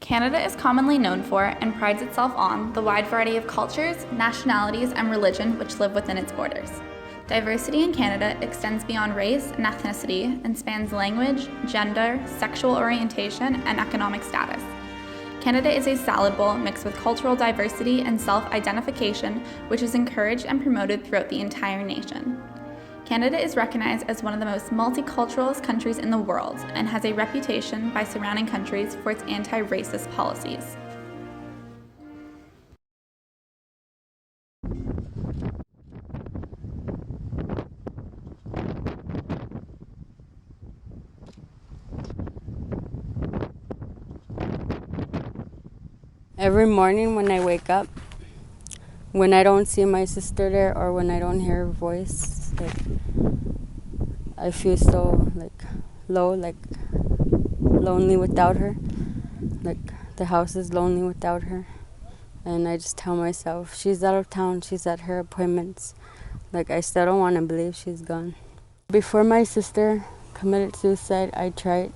Canada is commonly known for and prides itself on the wide variety of cultures, nationalities, and religion which live within its borders. Diversity in Canada extends beyond race and ethnicity and spans language, gender, sexual orientation, and economic status. Canada is a salad bowl mixed with cultural diversity and self-identification, which is encouraged and promoted throughout the entire nation. Canada is recognized as one of the most multicultural countries in the world and has a reputation by surrounding countries for its anti-racist policies. Every morning when I wake up, when I don't see my sister there or when I don't hear her voice, I feel so low, lonely without her. The house is lonely without her. And I just tell myself, she's out of town, she's at her appointments. I still don't want to believe she's gone. Before my sister committed suicide, I tried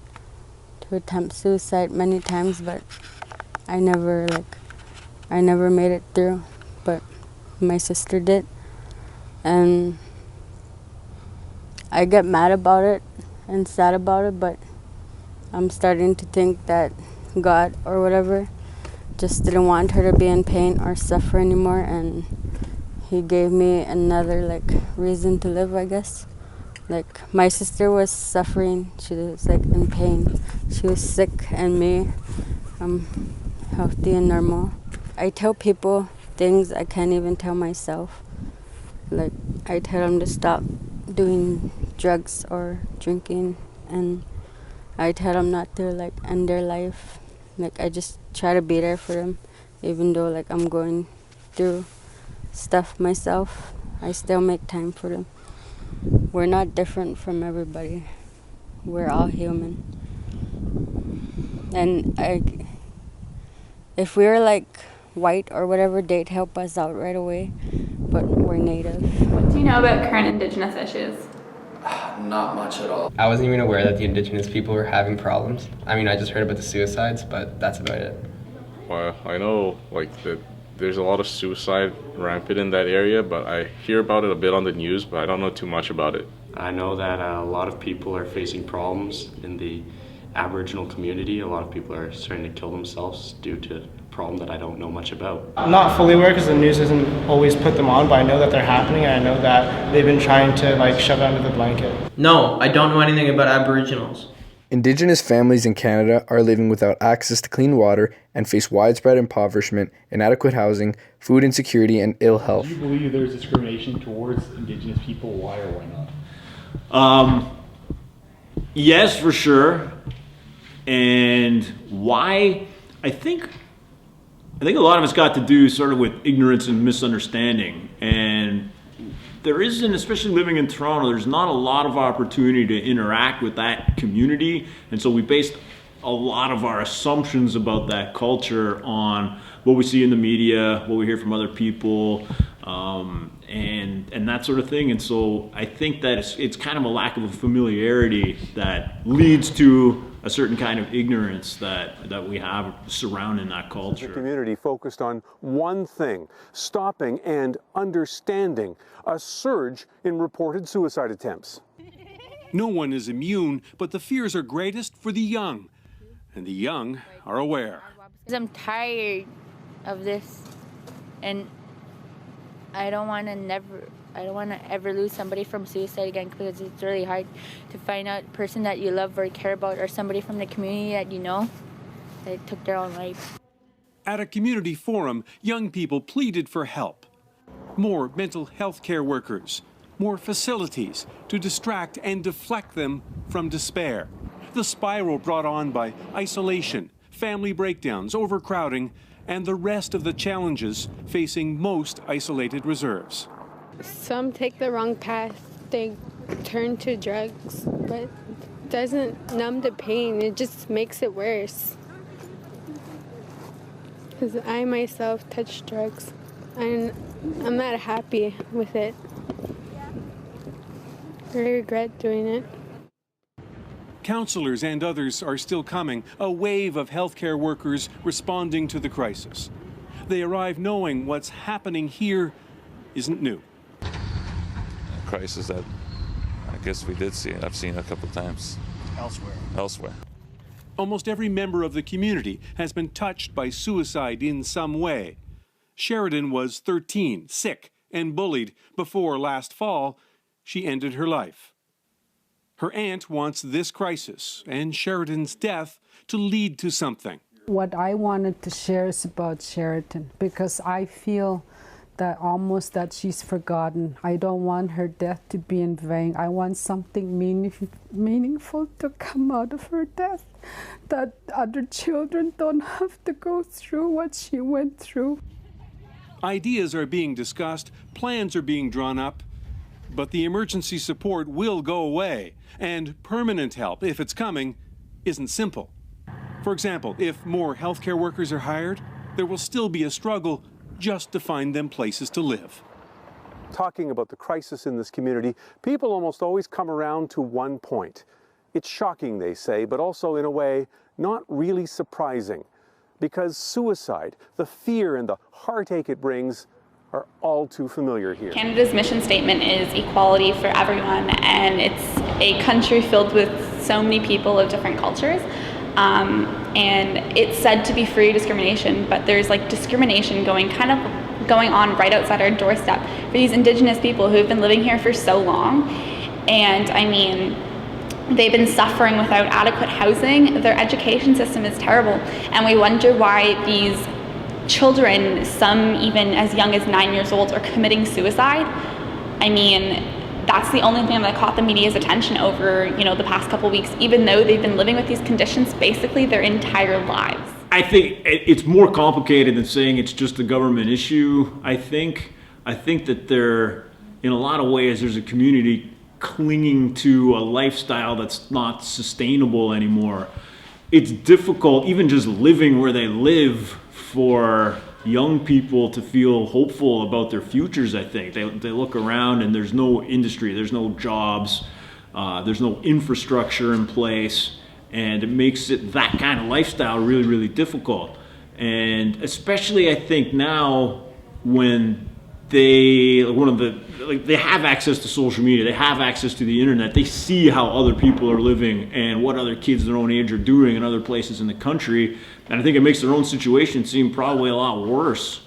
to attempt suicide many times, but I never made it through. But my sister did. And I get mad about it and sad about it, but I'm starting to think that God or whatever just didn't want her to be in pain or suffer anymore, and he gave me another reason to live, I guess. My sister was suffering, she was in pain, she was sick, and me, I'm healthy and normal. I tell people things I can't even tell myself. I tell them to stop doing drugs or drinking, and I tell them not to end their life. I just try to be there for them, even though I'm going through stuff myself. I still make time for them. We're not different from everybody. We're all human. And if we were white or whatever, they'd help us out right away, but we're Native. What do you know about current Indigenous issues? Not much at all. I wasn't even aware that the Indigenous people were having problems. I just heard about the suicides, but that's about it. Well, I know that there's a lot of suicide rampant in that area, but I hear about it a bit on the news, but I don't know too much about it. I know that a lot of people are facing problems in the Aboriginal community. A lot of people are starting to kill themselves due to a problem that I don't know much about. I'm not fully aware because the news doesn't always put them on, but I know that they're happening, and I know that they've been trying to shove it under the blanket. No, I don't know anything about Aboriginals. Indigenous families in Canada are living without access to clean water and face widespread impoverishment, inadequate housing, food insecurity, and ill health. Do you believe there's discrimination towards Indigenous people? Why or why not? Yes, for sure. And why? I think a lot of it's got to do sort of with ignorance and misunderstanding. And there isn't, especially living in Toronto, there's not a lot of opportunity to interact with that community. And so we based a lot of our assumptions about that culture on what we see in the media, what we hear from other people, and that sort of thing. And so I think that it's kind of a lack of a familiarity that leads to a certain kind of ignorance that we have surrounding that culture. The community focused on one thing: stopping and understanding a surge in reported suicide attempts. No one is immune, but the fears are greatest for the young, and the young are aware. I'm tired of this, and I don't want to ever lose somebody from suicide again, because it's really hard to find out a person that you love or care about, or somebody from the community that you know that took their own life. At a community forum, young people pleaded for help. More mental health care workers, more facilities to distract and deflect them from despair. The spiral brought on by isolation, family breakdowns, overcrowding, and the rest of the challenges facing most isolated reserves. Some take the wrong path. They turn to drugs, but it doesn't numb the pain. It just makes it worse. Because I myself touch drugs, and I'm not happy with it. I regret doing it. Counselors and others are still coming, a wave of healthcare workers responding to the crisis. They arrive knowing what's happening here isn't new. A crisis that I guess we did see. I've seen a couple times. Elsewhere. Almost every member of the community has been touched by suicide in some way. Sheridan was 13, sick and bullied before last fall she ended her life. Her aunt wants this crisis and Sheridan's death to lead to something. What I wanted to share is about Sheridan, because I feel that almost that she's forgotten. I don't want her death to be in vain. I want something meaningful to come out of her death, that other children don't have to go through what she went through. Ideas are being discussed, plans are being drawn up, but the emergency support will go away, and permanent help, if it's coming, isn't simple. For example, if more healthcare workers are hired, there will still be a struggle just to find them places to live. Talking about the crisis in this community, people almost always come around to one point. It's shocking, they say, but also in a way not really surprising, because suicide, the fear and the heartache it brings, are all too familiar here. Canada's mission statement is equality for everyone, and it's a country filled with so many people of different cultures. And it's said to be free of discrimination, but there's like discrimination going on right outside our doorstep for these Indigenous people who have been living here for so long. And I mean, they've been suffering without adequate housing. Their education system is terrible, and we wonder why these children, some even as young as 9 years old, are committing suicide. I mean, that's the only thing that caught the media's attention over, the past couple weeks, even though they've been living with these conditions basically their entire lives. I think it's more complicated than saying it's just a government issue. I think that in a lot of ways, there's a community clinging to a lifestyle that's not sustainable anymore. It's difficult, even just living where they live, for young people to feel hopeful about their futures. I think they look around and there's no industry, there's no jobs, there's no infrastructure in place, and it makes that kind of lifestyle really, really difficult. And especially I think now when they have access to social media, they have access to the internet, they see how other people are living and what other kids their own age are doing in other places in the country, and I think it makes their own situation seem probably a lot worse